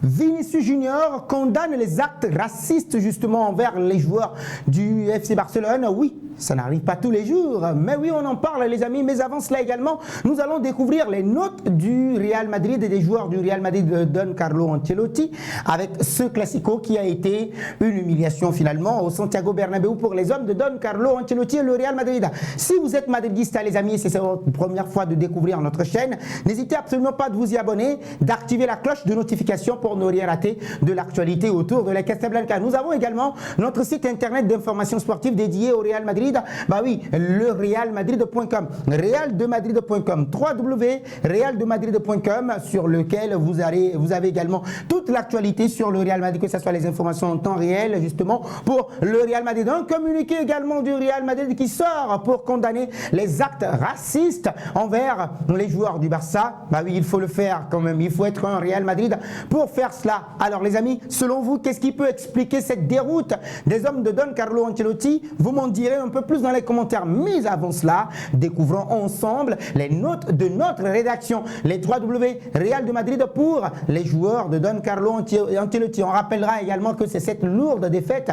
Vinicius Junior condamne les actes racistes justement envers les joueurs du FC Barcelone. Oui, ça n'arrive pas tous les jours, mais oui, on en parle les amis. Mais avant cela également, nous allons découvrir les notes du Real Madrid et des joueurs du Real Madrid de Don Carlo Ancelotti avec ce classico qui a été une humiliation finalement au Santiago Bernabéu pour les hommes de Don Carlo Ancelotti et le Real Madrid. Si vous êtes madridista les amis, c'est votre première fois de découvrir notre chaîne, n'hésitez absolument pas de vous y abonner, d'activer la cloche de notification pour ne rien rater de l'actualité autour de la Casablanca. Nous avons également notre site internet d'information sportive dédié au Real Madrid. Bah oui, le realmadrid.com, realdemadrid.com, www.realdemadrid.com sur lequel vous avez également toute l'actualité sur le Real Madrid, que ce soit les informations en temps réel justement pour le Real Madrid. Un communiqué également du Real Madrid qui sort pour condamner les actes racistes envers les joueurs du Barça. Bah oui, il faut le faire quand même, il faut être un Real Madrid pour faire cela. Alors les amis, selon vous, qu'est-ce qui peut expliquer cette déroute des hommes de Don Carlo Ancelotti? Vous m'en direz un peu plus dans les commentaires. Mais avant cela, découvrons ensemble les notes de notre rédaction. Les 3W Real de Madrid pour les joueurs de Don Carlo Ancelotti. On rappellera également que c'est cette lourde défaite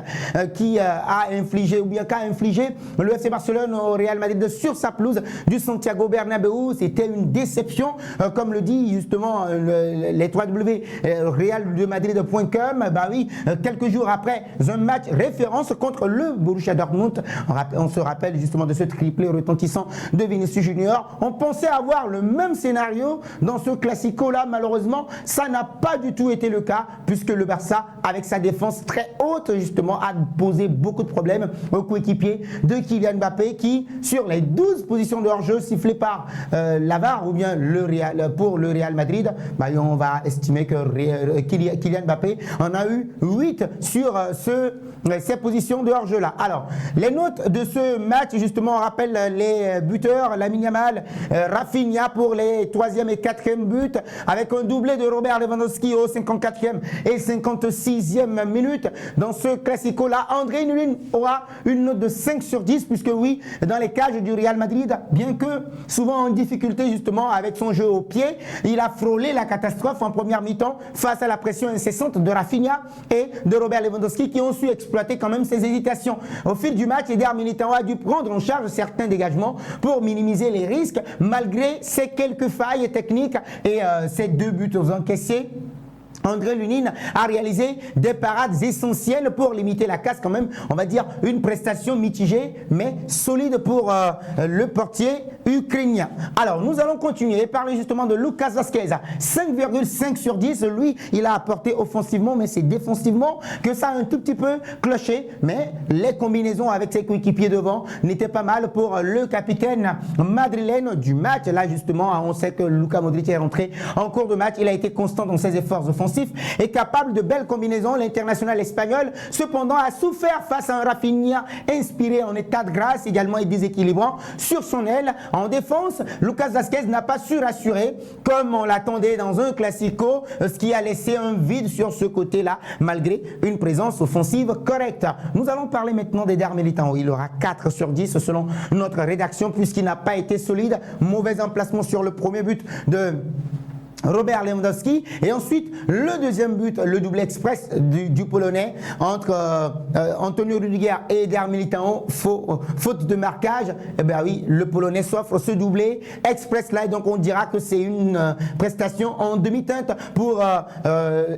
qui a infligé ou bien qu'a infligé le FC Barcelone au Real Madrid sur sa pelouse du Santiago Bernabéu. C'était une déception, comme le dit justement les 3W Real de Madrid.com. Bah oui, quelques jours après un match référence contre le Borussia Dortmund. On se rappelle justement de ce triplé retentissant de Vinicius Junior. On pensait avoir le même scénario dans ce classico-là. Malheureusement, ça n'a pas du tout été le cas puisque le Barça, avec sa défense très haute, justement, a posé beaucoup de problèmes aux coéquipiers de Kylian Mbappé qui, sur les 12 positions de hors-jeu sifflées par la VAR ou bien pour le Real Madrid, bah, on va estimer que Kylian Mbappé en a eu 8 sur ces positions de hors-jeu là. Alors, les notes de ce match, justement, on rappelle les buteurs, Lamine Yamal, Rafinha pour les 3e et 4e buts, avec un doublé de Robert Lewandowski au 54e et 56e minute. Dans ce classico-là, André Nulin aura une note de 5 sur 10, puisque oui, dans les cages du Real Madrid, bien que souvent en difficulté justement avec son jeu au pied, il a frôlé la catastrophe en première mi-temps face à la pression incessante de Rafinha et de Robert Lewandowski qui ont su exploiter quand même ses hésitations. Au fil du match, Eder Militão a dû prendre en charge certains dégagements pour minimiser les risques malgré ces quelques failles techniques et ces 2 buts encaissés. André Lunin a réalisé des parades essentielles pour limiter la casse quand même, on va dire une prestation mitigée mais solide pour le portier ukrainien. Alors nous allons continuer et parler justement de Lucas Vázquez. 5,5 sur 10, lui il a apporté offensivement mais c'est défensivement que ça a un tout petit peu cloché, mais les combinaisons avec ses coéquipiers devant n'étaient pas mal pour le capitaine madrilène du match. Là justement on sait que Luka Modric est rentré en cours de match, il a été constant dans ses efforts offensifs et capable de belles combinaisons. L'international espagnol cependant a souffert face à un Rafinha inspiré en état de grâce également et déséquilibrant sur son aile. En défense, Lucas Vázquez n'a pas su rassurer comme on l'attendait dans un classico, ce qui a laissé un vide sur ce côté-là malgré une présence offensive correcte. Nous allons parler maintenant d'Eder Militão. Il aura 4 sur 10 selon notre rédaction puisqu'il n'a pas été solide. Mauvais emplacement sur le premier but de Robert Lewandowski et ensuite le deuxième but, le doublé express du Polonais entre Antonio Rudiger et Eder Militão, faute de marquage. Eh bien oui, le Polonais s'offre ce doublé express là et donc on dira que c'est une prestation en demi-teinte pour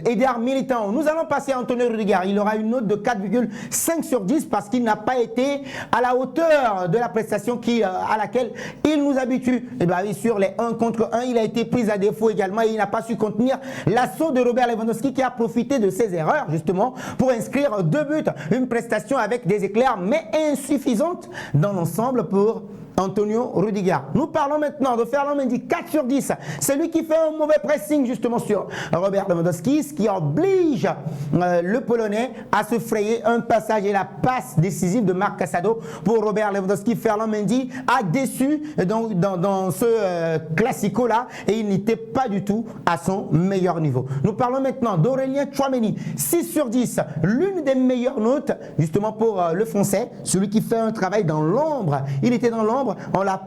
Eder Militão. Nous allons passer à Antonio Rudiger. Il aura une note de 4,5 sur 10 parce qu'il n'a pas été à la hauteur de la prestation à laquelle il nous habitue. Eh bien oui, sur les 1 contre 1, il a été pris à défaut également et il n'a pas su contenir l'assaut de Robert Lewandowski qui a profité de ses erreurs justement pour inscrire 2 buts. Une prestation avec des éclairs mais insuffisante dans l'ensemble pour Antonio Rudiger. Nous parlons maintenant de Ferland Mendy, 4 sur 10. C'est lui qui fait un mauvais pressing justement sur Robert Lewandowski, ce qui oblige le Polonais à se frayer un passage et la passe décisive de Marc Casado pour Robert Lewandowski. Ferland Mendy a déçu dans ce classico-là et il n'était pas du tout à son meilleur niveau. Nous parlons maintenant d'Aurélien Tchouaméni, 6 sur 10. L'une des meilleures notes justement pour le Français, celui qui fait un travail dans l'ombre. Il était dans l'ombre sombre,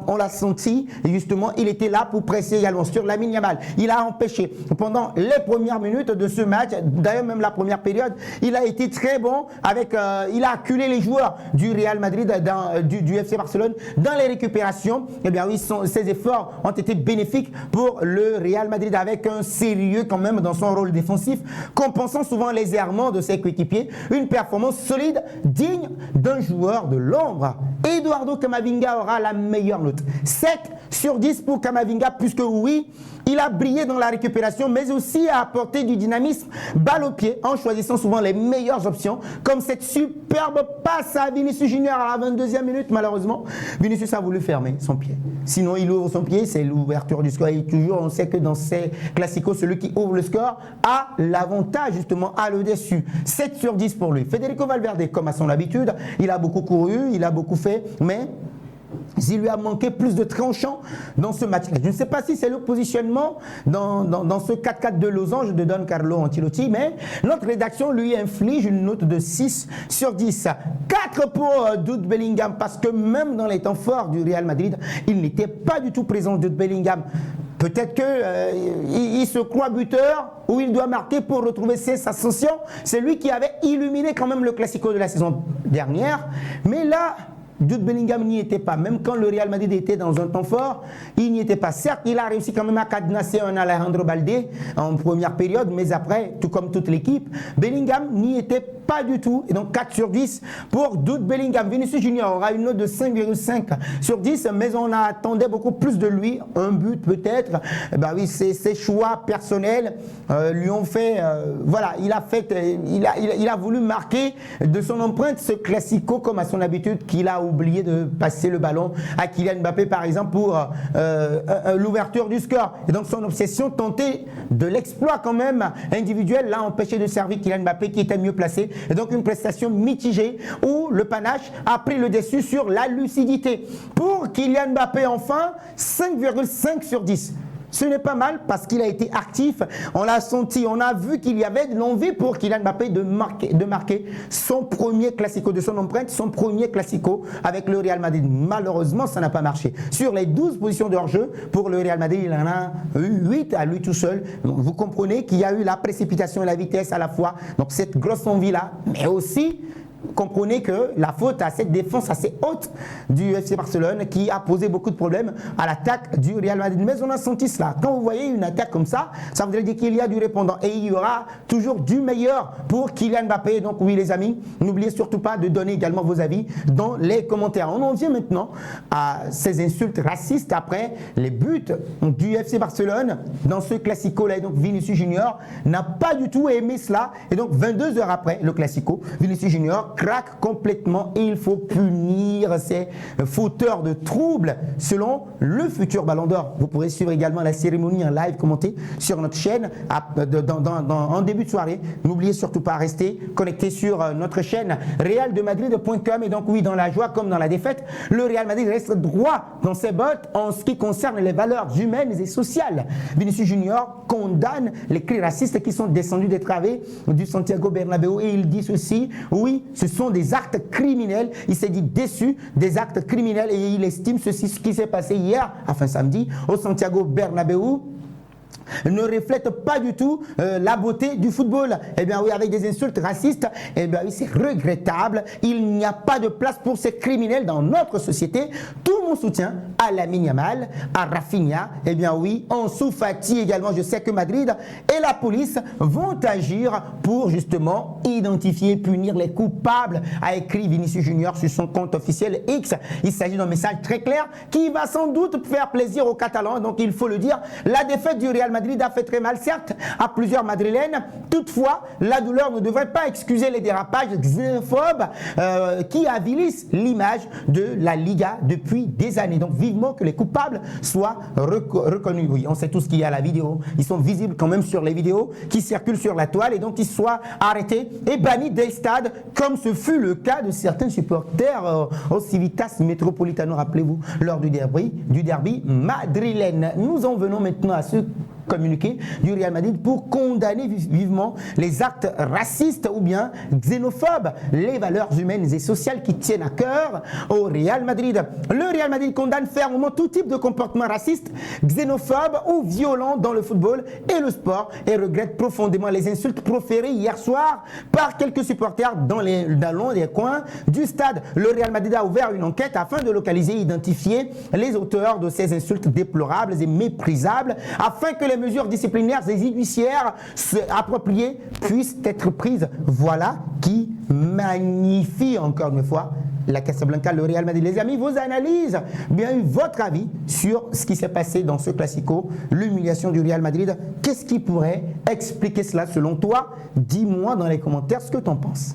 on l'a senti, justement, il était là pour presser également sur Lamine Yamal. Il a empêché pendant les premières minutes de ce match, d'ailleurs même la première période, il a été très bon avec, il a acculé les joueurs du Real Madrid, du FC Barcelone dans les récupérations. Eh bien oui, ses efforts ont été bénéfiques pour le Real Madrid avec un sérieux quand même dans son rôle défensif, compensant souvent les errements de ses coéquipiers. Une performance solide, digne d'un joueur de l'ombre. Eduardo Camavinga aura la meilleure note. 7 sur 10 pour Camavinga, puisque oui, il a brillé dans la récupération, mais aussi a apporté du dynamisme balle au pied en choisissant souvent les meilleures options, comme cette superbe passe à Vinicius Junior à la 22e minute. Malheureusement, Vinicius a voulu fermer son pied. Sinon, il ouvre son pied, c'est l'ouverture du score. Et toujours, on sait que dans ces classicos, celui qui ouvre le score a l'avantage, justement, à le dessus. 7 sur 10 pour lui. Federico Valverde, comme à son habitude, il a beaucoup couru, il a beaucoup fait, mais il lui a manqué plus de tranchant dans ce match. Je ne sais pas si c'est le positionnement dans ce 4-4 de losange de Don Carlo Ancelotti, mais notre rédaction lui inflige une note de 6 sur 10. 4 pour Jude Bellingham, parce que même dans les temps forts du Real Madrid, il n'était pas du tout présent, Jude Bellingham. Peut-être qu'il se croit buteur ou il doit marquer pour retrouver ses ascensions. C'est lui qui avait illuminé quand même le Classico de la saison dernière. Mais là, Jude Bellingham n'y était pas. Même quand le Real Madrid était dans un temps fort, il n'y était pas. Certes, il a réussi quand même à cadenasser un Alejandro Balde en première période, mais après, tout comme toute l'équipe, Bellingham n'y était pas du tout. Et donc 4 sur 10 pour Jude Bellingham. Vinicius Junior aura une note de 5,5 sur 10, mais on attendait beaucoup plus de lui. Un but peut-être. Ben oui, ses choix personnels lui ont fait... voilà, il a voulu marquer de son empreinte ce Classico comme à son habitude, qu'il a oublié de passer le ballon à Kylian Mbappé par exemple pour l'ouverture du score. Et donc son obsession, tenter de l'exploit quand même individuel, l'a empêché de servir Kylian Mbappé qui était mieux placé. Et donc une prestation mitigée où le panache a pris le dessus sur la lucidité. Pour Kylian Mbappé enfin, 5,5 sur 10. Ce n'est pas mal parce qu'il a été actif, on l'a senti, on a vu qu'il y avait de l'envie pour Kylian Mbappé de marquer son premier Classico, de son empreinte, son premier Classico avec le Real Madrid. Malheureusement, ça n'a pas marché. Sur les 12 positions de hors-jeu, pour le Real Madrid, il en a eu 8 à lui tout seul. Donc, vous comprenez qu'il y a eu la précipitation et la vitesse à la fois, donc cette grosse envie-là, mais aussi... comprenez que la faute à cette défense assez haute du FC Barcelone qui a posé beaucoup de problèmes à l'attaque du Real Madrid. Mais on a senti cela. Quand vous voyez une attaque comme ça voudrait dire qu'il y a du répondant et il y aura toujours du meilleur pour Kylian Mbappé. Donc oui les amis, n'oubliez surtout pas de donner également vos avis dans les commentaires. On en vient maintenant à ces insultes racistes après les buts du FC Barcelone dans ce Classico-là. Et donc Vinicius Junior n'a pas du tout aimé cela. Et donc 22 heures après le Classico, Vinicius Junior craque complètement et il faut punir ces fauteurs de troubles selon le futur Ballon d'Or. Vous pourrez suivre également la cérémonie en live commentée sur notre chaîne en début de soirée. N'oubliez surtout pas de rester connecté sur notre chaîne realdemadrid.com. Et donc oui, dans la joie comme dans la défaite, le Real Madrid reste droit dans ses bottes en ce qui concerne les valeurs humaines et sociales. Vinicius Junior condamne les cris racistes qui sont descendus des travées du Santiago Bernabéu et il dit ceci, oui, ce sont des actes criminels. Il s'est dit déçu des actes criminels et il estime ceci, ce qui s'est passé hier, enfin samedi, au Santiago Bernabéu ne reflète pas du tout la beauté du football. Eh bien oui, avec des insultes racistes, eh bien oui, c'est regrettable. Il n'y a pas de place pour ces criminels dans notre société. Tout mon soutien à Lamine Yamal, à Rafinha. Eh bien oui, Ansu Fati également. Je sais que Madrid et la police vont agir pour justement identifier, punir les coupables, a écrit Vinicius Junior sur son compte officiel X. Il s'agit d'un message très clair qui va sans doute faire plaisir aux Catalans. Donc il faut le dire, la défaite du Real Madrid a fait très mal, certes, à plusieurs Madrilènes. Toutefois, la douleur ne devrait pas excuser les dérapages xénophobes qui avilissent l'image de la Liga depuis des années. Donc, vivement que les coupables soient reconnus. Oui, on sait tous qu'il y a la vidéo. Ils sont visibles quand même sur les vidéos qui circulent sur la toile et donc ils soient arrêtés et bannis des stades, comme ce fut le cas de certains supporters au Civitas Metropolitano, rappelez-vous, lors du derby madrilène. Nous en venons maintenant à ce communiqué du Real Madrid pour condamner vivement les actes racistes ou bien xénophobes, les valeurs humaines et sociales qui tiennent à cœur au Real Madrid. Le Real Madrid condamne fermement tout type de comportement raciste, xénophobe ou violent dans le football et le sport et regrette profondément les insultes proférées hier soir par quelques supporters dans les coins du stade. Le Real Madrid a ouvert une enquête afin de localiser et identifier les auteurs de ces insultes déplorables et méprisables afin que les mesures disciplinaires et judiciaires appropriées puissent être prises. Voilà qui magnifie encore une fois la Casablanca, le Real Madrid. Les amis, vos analyses, bien eu votre avis sur ce qui s'est passé dans ce classico, l'humiliation du Real Madrid. Qu'est-ce qui pourrait expliquer cela selon toi? Dis-moi dans les commentaires ce que tu en penses.